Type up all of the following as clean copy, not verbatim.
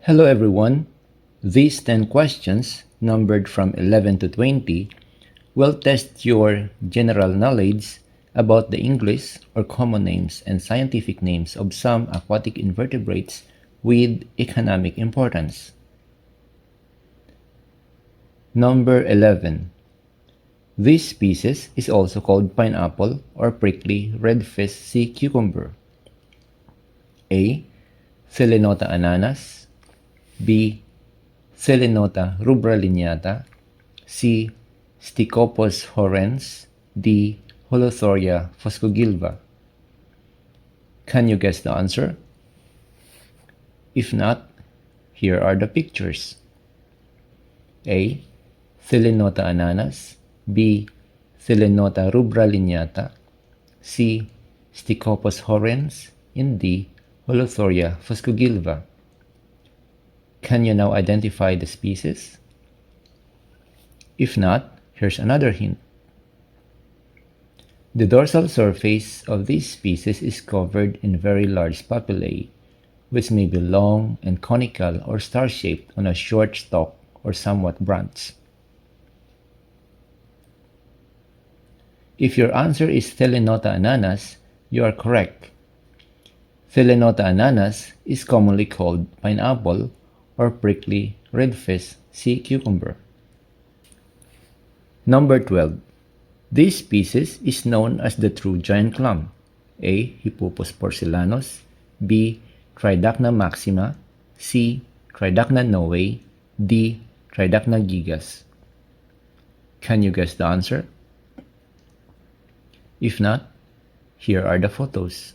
Hello everyone. These 10 questions, numbered from 11 to 20, will test your general knowledge about the English or common names and scientific names of some aquatic invertebrates with economic importance. Number 11. This species is also called pineapple or prickly redfish sea cucumber. A. Selenota ananas. B. Selenota rubralineata. C. Stichopus horrens. D. Holothuria phoscogilva. Can you guess the answer? If not, here are the pictures. A. Selenota ananas. B. Selenota rubralineata. C. Stichopus horrens. And D. Holothuria phoscogilva. Can you now identify the species? If not, here's another hint. The dorsal surface of this species is covered in very large papillae, which may be long and conical or star-shaped on a short stalk or somewhat branched. If your answer is Selenota ananas, you are correct. Selenota ananas is commonly called pineapple or prickly redfish sea cucumber. Number 12. This species is known as the true giant clam. A. Hippopus porcellanus. B. Tridacna maxima. C. Tridacna novae. D. Tridacna gigas. Can you guess the answer? If not, here are the photos.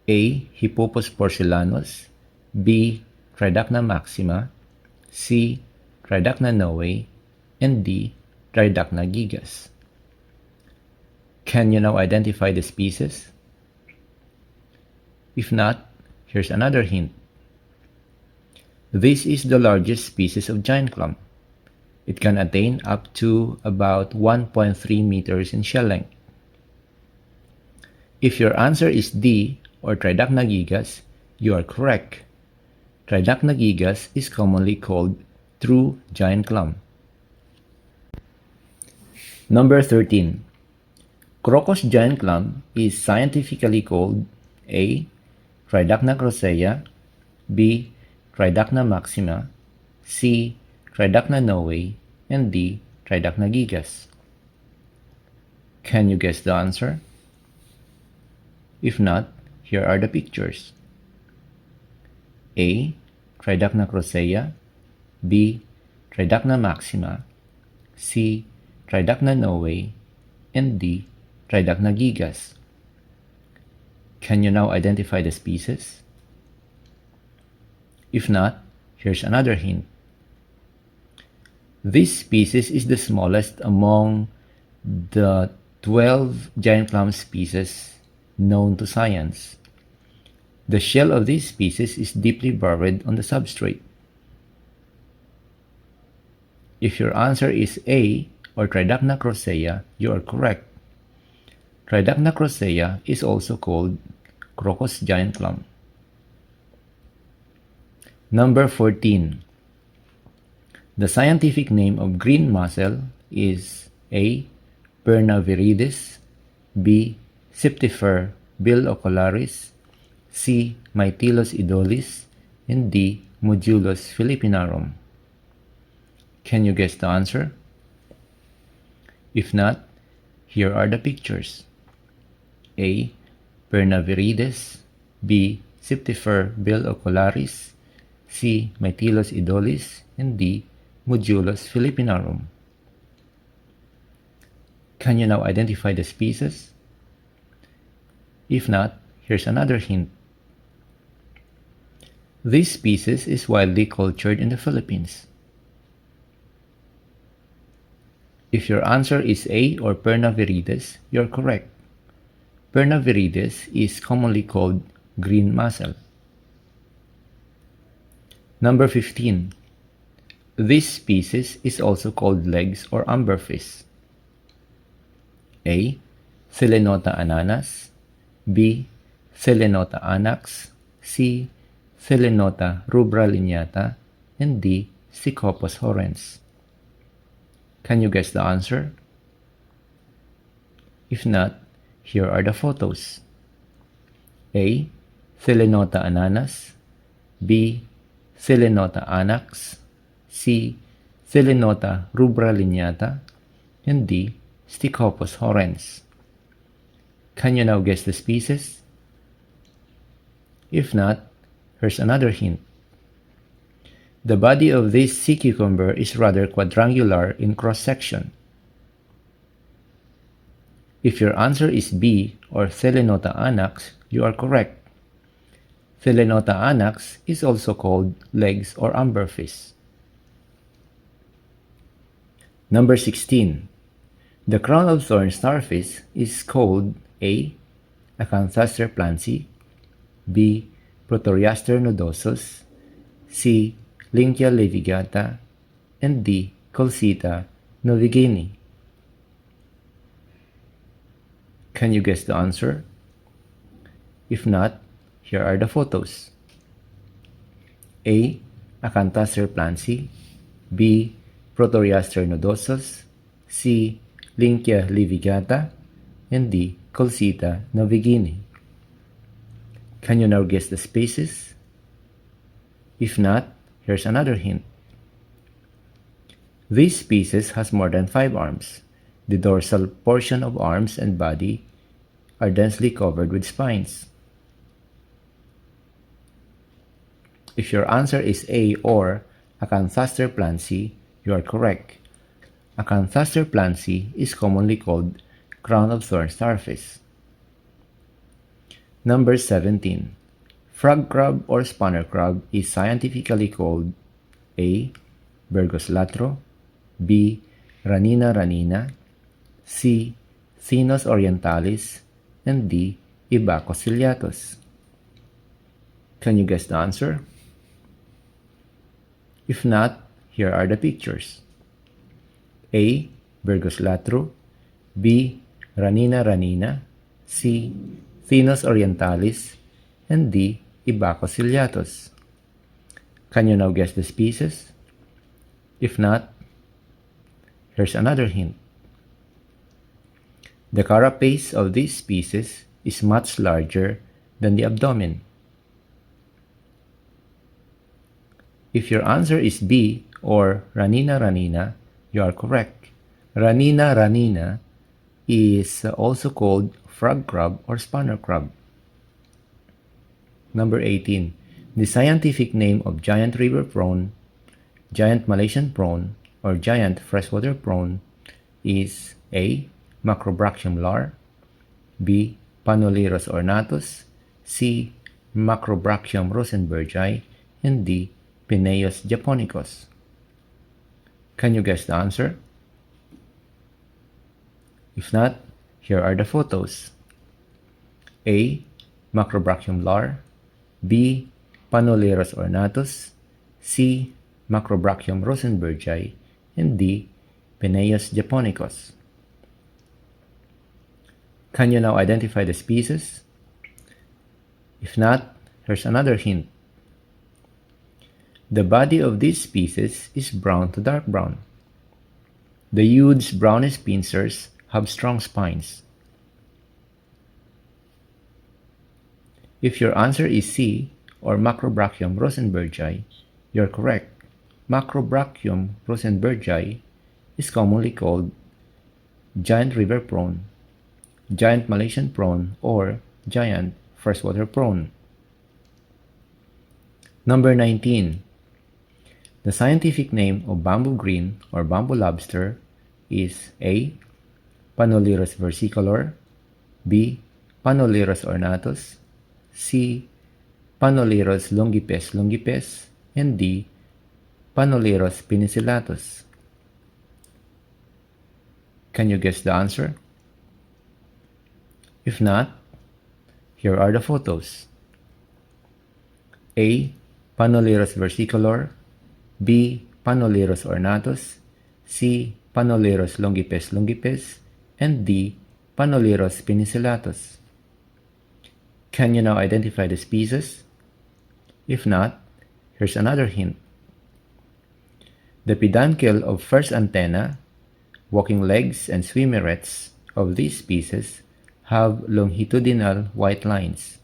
A. Hippopus porcellanus. B. Tridacna maxima. C. Tridacna novae. And D. Tridacna gigas. Can you now identify the species? If not, here's another hint. This is the largest species of giant clam. It can attain up to about 1.3 meters in shell length. If your answer is D, or Tridacna gigas, you are correct. Tridacna gigas is commonly called true giant clam. Number 13. Crocus giant clam is scientifically called A. Tridacna crocea. B. Tridacna maxima. C. Tridacna novae. And D. Tridacna gigas. Can you guess the answer? If not, here are the pictures. A. Tridacna crocea. B. Tridacna maxima. C. Tridacna novae. And D. Tridacna gigas. Can you now identify the species? If not, here's another hint. This species is the smallest among the 12 giant clam species known to science. The shell of this species is deeply buried on the substrate. If your answer is A, or Tridacna crocea, you are correct. Tridacna crocea is also called Crocus giant clam. Number 14. The scientific name of green mussel is A. Perna viridis. B. Septifer bilocularis. C. Mytilus idolis. And D. Modulus philippinarum. Can you guess the answer? If not, here are the pictures. A. Perna viridis. B. Septifer bilocularis. C. Mytilus idolis. And D. Modulus philippinarum. Can you now identify the species? If not, here's another hint. This species is widely cultured in the Philippines. If your answer is A, or Perna viridis, you're correct. Perna viridis is commonly called green mussel. Number 15. This species is also called legs or amberfish. A. Selenota ananas. B. Selenota anax. C. Selenota rubra lineata, and D. Stichopus horrens. Can you guess the answer? If not, here are the photos. A. Selenota ananas, B. Selenota anax, C. Selenota rubra lineata, and D. Stichopus horrens. Can you now guess the species? If not, here's another hint. The body of this sea cucumber is rather quadrangular in cross-section. If your answer is B or Selenota anax, you are correct. Selenota anax is also called legs or amberfish. Number 16. The crown of thorn starfish is called A. Acanthaster plancy, B. Protoriaster nodosus, C. Lynchia levigata, and D. Colcita novigini. Can you guess the answer? If not, here are the photos. A. Acanthaster plancy, B. Protoriaster nodosus, C. Lynchia levigata, and D. Colcita novigini. Can you now guess the species? If not, here's another hint. This species has more than 5 arms. The dorsal portion of arms and body are densely covered with spines. If your answer is A or Acanthaster plancy, you are correct. Acanthaster plancy is commonly called crown of thorn starfish. Number 17. Frog crab or spanner crab is scientifically called A. Bergus latro, B. Ranina ranina, C. Thinus orientalis, and D. Ibacus ciliatus. Can you guess the answer? If not, here are the pictures. A. Bergus latro, B. Ranina ranina, C. Thinus orientalis, and D. Ibacus ciliatus. Can you now guess the species? If not, here's another hint. The carapace of this species is much larger than the abdomen. If your answer is B or Ranina ranina, you are correct. Ranina ranina is also called frog crab or spanner crab. Number 18. The scientific name of giant river prawn, giant Malaysian prawn, or giant freshwater prawn is A. Macrobrachium lar, B. Panolerus ornatus, C. Macrobrachium rosenbergii, and D. Penaeus japonicus. Can you guess the answer? If not, here are the photos. A. Macrobrachium lar, B. Panolerus ornatus, C. Macrobrachium rosenbergii, and D. Penaeus japonicus. Can you now identify the species? If not, here's another hint. The body of this species is brown to dark brown. The huge brownish pincers have strong spines. If your answer is C or Macrobrachium rosenbergii, you're correct. Macrobrachium rosenbergii is commonly called giant river prawn, giant Malaysian prawn, or giant freshwater prawn. Number 19. The scientific name of bamboo green or bamboo lobster is A. Panolerus versicolor, B. Panolerus ornatus, C. Panolerus longipes longipes, and D. Panolerus penicillatus. Can you guess the answer? If not, here are the photos. A. Panolerus versicolor, B. Panolerus ornatus, C. Panolerus longipes longipes, and D. Panolerus penicillatus. Can you now identify the species? If not, here's another hint. The peduncle of first antenna, walking legs, and swimmerets of these species have longitudinal white lines.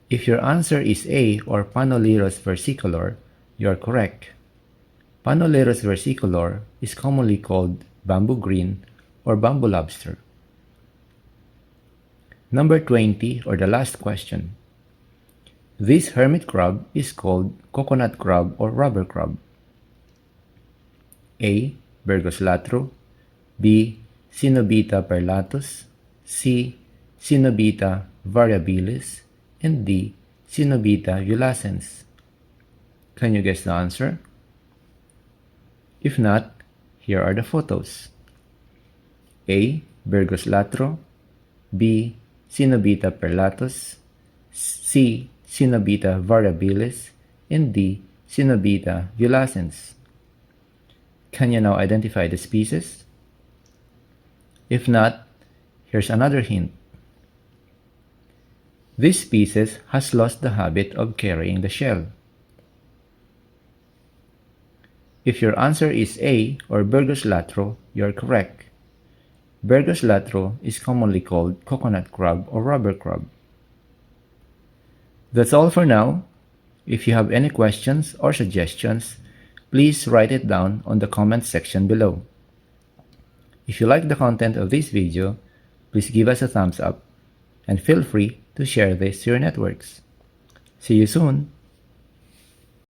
If your answer is A or Panolerus versicolor, you are correct. Panolerus versicolor is commonly called bamboo green or bamboo lobster. Number 20, or the last question. This hermit crab is called coconut crab or rubber crab. A. Bergus latro, B. Cenobita perlatus, C. Cenobita variabilis, and D. Cenobita violacens. Can you guess the answer? If not, here are the photos. A. Bergus latro, B. Cenobita perlatus, C. Cenobita variabilis, and D. Cenobita violacens. Can you now identify the species? If not, here's another hint. This species has lost the habit of carrying the shell. If your answer is A or Bergus latro, you are correct. Bergus latro is commonly called coconut crab or rubber crab. That's all for now. If you have any questions or suggestions, please write it down on the comment section below. If you like the content of this video, please give us a thumbs up and feel free to share this to your networks. See you soon!